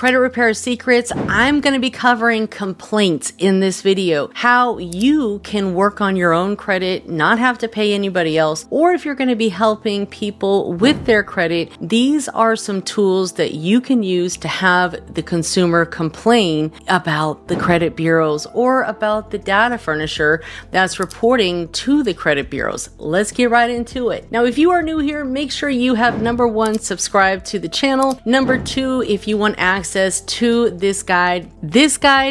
Credit Repair Secrets, I'm going to be covering complaints in this video, how you can work on your own credit, not have to pay anybody else, or if you're going to be helping people with their credit, these are some tools that you can use to have the consumer complain about the credit bureaus or about the data furnisher that's reporting to the credit bureaus. Let's get right into it. Now, if you are new here, make sure you have number 1, subscribe to the channel. Number 2, if you want access to this guide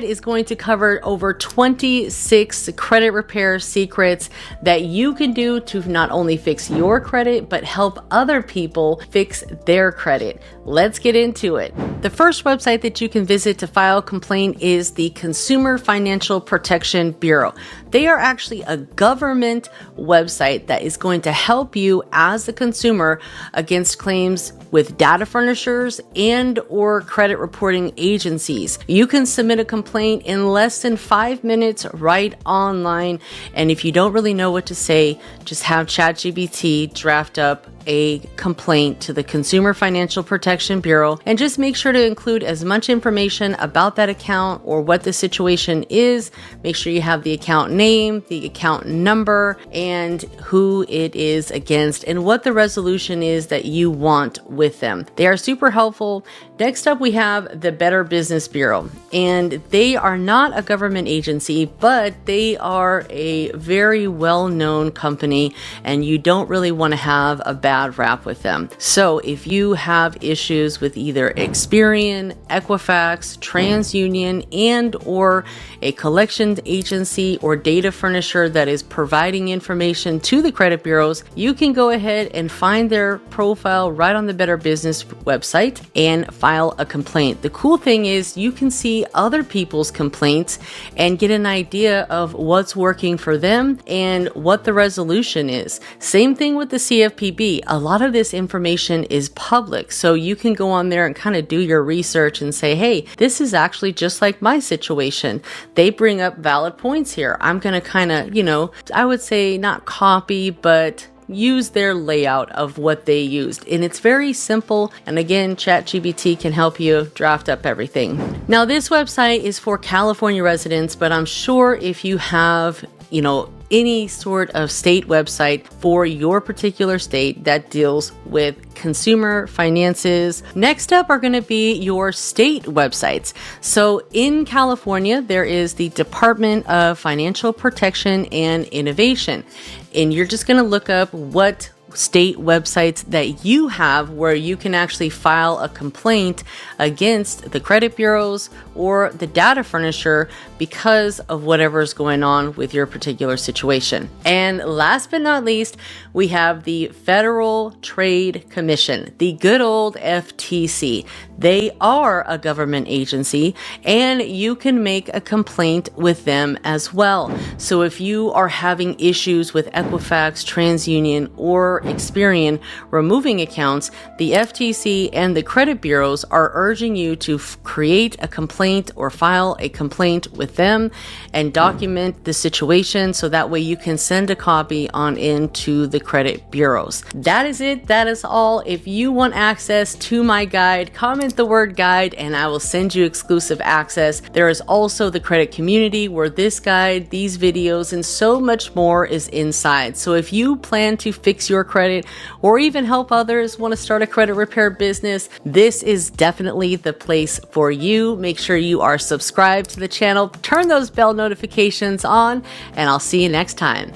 is going to cover over 26 credit repair secrets that you can do to not only fix your credit, but help other people fix their credit. Let's get into it. The first website that you can visit to file a complaint is the Consumer Financial Protection Bureau. They are actually a government website that is going to help you as a consumer against claims with data furnishers and or credit reporting agencies. You can submit a complaint in less than 5 minutes right online. And if you don't really know what to say, just have ChatGPT draft up a complaint to the Consumer Financial Protection Bureau and just make sure to include as much information about that account or what the situation is. Make sure you have the account name, the account number, and who it is against and what the resolution is that you want with them. They are super helpful. Next up, we have the Better Business Bureau, and they are not a government agency, but they are a very well-known company, and you don't really want to have a bad rap with them. So if you have issues with either Experian, Equifax, TransUnion, and or a collections agency or data furnisher that is providing information to the credit bureaus, you can go ahead and find their profile right on the Better Business website and file a complaint. The cool thing is you can see other people's complaints and get an idea of what's working for them and what the resolution is. Same thing with the CFPB. A lot of this information is public, so you can go on there and kind of do your research and say, hey, this is actually just like my situation. They bring up valid points here. I'm going to kind of, I would say not copy, but use their layout of what they used. And it's very simple. And again, ChatGPT can help you draft up everything. Now, this website is for California residents, but I'm sure if you have, any sort of state website for your particular state that deals with consumer finances. Next up are going to be your state websites. So in California, there is the Department of Financial Protection and Innovation. And you're just going to look up what state websites that you have where you can actually file a complaint against the credit bureaus or the data furnisher because of whatever is going on with your particular situation. And last but not least, we have the Federal Trade Commission, the good old FTC. They are a government agency and you can make a complaint with them as well. So if you are having issues with Equifax, TransUnion, or Experian removing accounts, the FTC and the credit bureaus are urging you to create a complaint or file a complaint with them and document the situation so that way you can send a copy on into the credit bureaus. That is it. That is all. If you want access to my guide, comment the word guide and I will send you exclusive access. There is also the credit community where this guide, these videos, and so much more is inside. So if you plan to fix your credit or even help others want to start a credit repair business, this is definitely the place for you. Make sure you are subscribed to the channel, turn those bell notifications on, and I'll see you next time.